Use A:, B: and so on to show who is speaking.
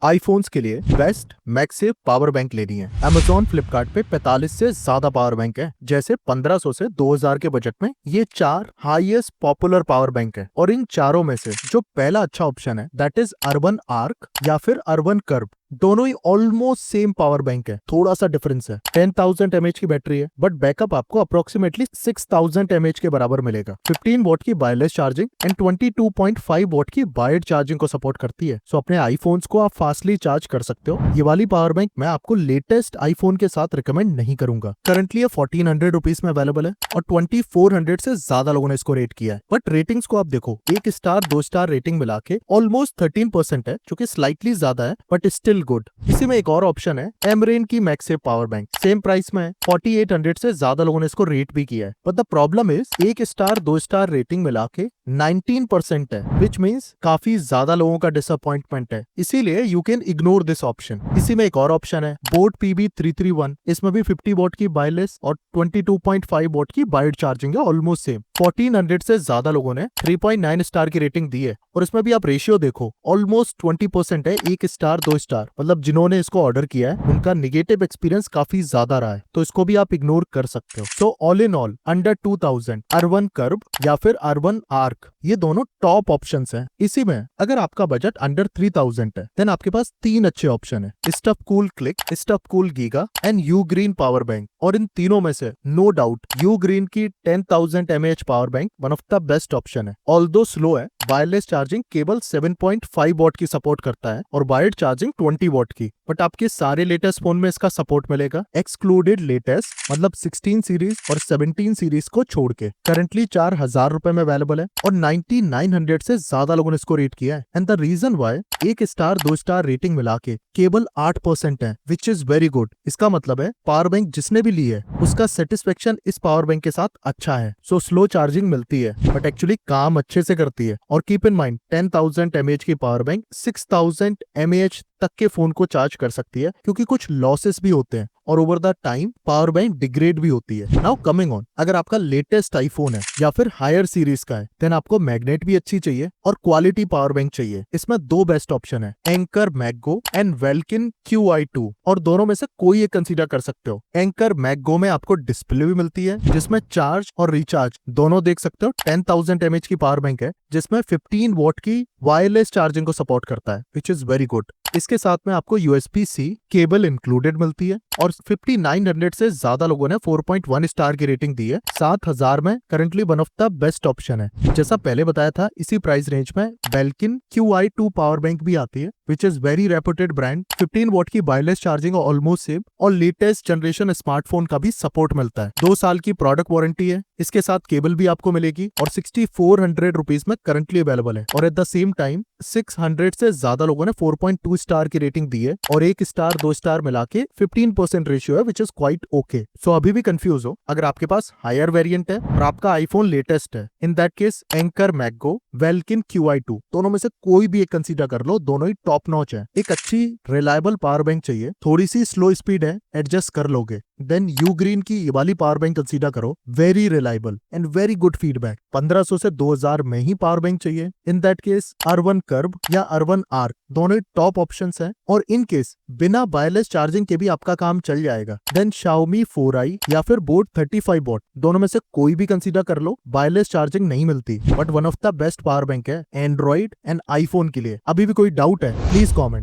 A: IPhones के लिए best MagSafe power bank लेनी है। Amazon फ्लिपकार्ट पे 45 से ज्यादा पावर बैंक है, जैसे 1500 से 2000 के बजट में ये 4 हाईएस्ट पॉपुलर पावर बैंक है। और इन चारों में से जो पहला अच्छा ऑप्शन है दैट इज अर्बन आर्क या फिर अर्बन कर्व। दोनों ही ऑलमोस्ट सेम पावर बैंक है, थोड़ा सा डिफरेंस है। 10,000 mAh की बैटरी है, बट बैकअप आपको अप्रोक्सीमेटली 6,000 mAh के बराबर मिलेगा। 15 वॉट की वायरलेस चार्जिंग एंड 22.5 वॉट की वायर्ड चार्जिंग को सपोर्ट करती है। सो अपने आईफोन्स को आप फास्टली चार्ज कर सकते हो। ये वाली पावर बैंक मैं आपको लेटेस्ट आईफोन के साथ रिकमेंड नहीं करूंगा। करंटली ये 1400 रुपीज में अवेलेबल है और 2400 से ज्यादा लोगों ने इसको रेट किया है। बट रेटिंग्स को आप देखो, 1 स्टार 2 स्टार रेटिंग मिला के ऑलमोस्ट 13% है, जो कि स्लाइटली ज्यादा है बट स्टिल गुड। इसी में एक और ऑप्शन है एमरेन की MagSafe power bank, same price में है। 4800 से ज्यादा लोगों ने इसको रेट भी किया है। But the problem is 1 star 2 star rating मिला के 19% है, विच मीन्स काफी ज्यादा लोगों का डिसअपॉइंटमेंट है। इसीलिए you can ignore this option. इसी में एक और ऑप्शन है बोट PB331, इसमें भी 50 वॉट की वायरलेस और 22.5 वॉट की वायर्ड चार्जिंग है, ऑलमोस्ट सेम। 1400 से ज्यादा लोगों ने 3.9 स्टार की रेटिंग दी है और इसमें भी आप रेशियो देखो ऑलमोस्ट 20% है, 1 स्टार 2 स्टार। मतलब जिन्होंने इसको ऑर्डर किया है उनका निगेटिव एक्सपीरियंस काफी ज्यादा रहा है, तो इसको भी आप इग्नोर कर सकते हो। So all in all under 2000 urban curve या फिर अर्बन आर्क, ये दोनों टॉप ऑप्शंस हैं। इसी में अगर आपका बजट अंडर 3000 है देन आपके पास 3 अच्छे ऑप्शन है, stuff cool click, stuff cool giga and you green power bank. और इन तीनों में से नो डाउट यू ग्रीन की 10,000 mAh power bank one of the best option है। ऑल्दो स्लो है, वायरलेस चार्जिंग केवल 7.5 वॉट की सपोर्ट करता है और वायर्ड चार्जिंग 20 वॉट की। बट आपके सारे लेटेस्ट फोन में इसका सपोर्ट मिलेगा, एक्सक्लूडेड लेटेस्ट मतलब 16 सीरीज और 17 सीरीज को छोड़ के। करंटली 4000 रुपए में अवेलेबल है और 9900 से ज्यादा लोगों ने इसको रेट किया है। And the reason why 1 star 2 star rating मिला के केवल 8% है, विच इज वेरी गुड। इसका मतलब है पावर बैंक जिसने भी ली है उसका सेटिस्फेक्शन इस पावर बैंक के साथ अच्छा है। सो स्लो चार्जिंग मिलती है बट एक्चुअली काम अच्छे से करती है। और कीप इन माइंड 10,000 mAh की पावर बैंक 6,000 mAh तक के फोन को चार्ज कर सकती है, क्योंकि कुछ लॉसेस भी होते हैं और over the time power bank degrade भी होती है। नाउ कमिंग ऑन, अगर आपका लेटेस्ट आईफोन है या फिर हायर सीरीज का है देन आपको मैग्नेट भी अच्छी चाहिए और क्वालिटी पावर बैंक चाहिए। इसमें 2 बेस्ट ऑप्शन है, एंकर मैगगो एंड वेल्किन QI2, और दोनों में से कोई एक कंसीडर कर सकते हो। एंकर मैगगो में आपको डिस्प्ले भी मिलती है जिसमें चार्ज और रिचार्ज दोनों देख सकते हो। 10,000 mAh की पावर बैंक है जिसमें 15 वॉट की वायरलेस चार्जिंग को सपोर्ट करता है, विच इज वेरी गुड। इसके साथ में आपको USB-C केबल इंक्लूडेड मिलती है और 5900 से ज्यादा लोगों ने 4.1 स्टार की रेटिंग दी है। 7000 में currently one of the best option है। जैसा पहले बताया था, इसी प्राइस रेंज में बेल्किन QI2 पावर बैंक भी आती है, which is very reputed brand. 15 what की वायरलेस चार्जिंग ऑलमोस्ट सेम और लेटेस्ट जनरेशन स्मार्टफोन का भी सपोर्ट मिलता है। 2 साल की प्रोडक्ट वारंटी है, इसके साथ केबल भी आपको मिलेगी और 6400 रुपीज में करंटली अवेलेबल है। और एट द सेम टाइम 600 से ज्यादा लोगों ने 4.2 स्टार की रेटिंग दी है और 1 स्टार 2 स्टार मिला के 15% रेशियो है, विच इज क्वाइट ओके। सो अभी भी कंफ्यूज हो, अगर आपके पास हायर वेरिएंट है और आपका आईफोन लेटेस्ट है, in that case Anker MagGo, Belkin QI2 दोनों में से कोई भी एक कंसीडर कर लो, दोनों ही टॉप नॉच है। एक अच्छी रिलायबल पावर बैंक चाहिए, थोड़ी सी स्लो स्पीड है, एडजस्ट कर लोगे, देन यू ग्रीन की ये वाली पावर बैंक कंसीडर करो, very reliable and very good feedback. 1500 से 2000 में ही पावर बैंक चाहिए, इन दैट केस अर्बन कर्व या अर्बन आर्क दोनों टॉप ऑप्शंस हैं। और इन केस बिना वायरलेस चार्जिंग के भी आपका काम चल जाएगा देन Xiaomi 4i या फिर बोट 35 वॉट, दोनों में से कोई भी कंसीडर कर लो। वायरलेस चार्जिंग नहीं मिलती but one of the best power bank है एंड्रॉइड एंड आईफोन के लिए। अभी भी कोई डाउट है प्लीज कॉमेंट।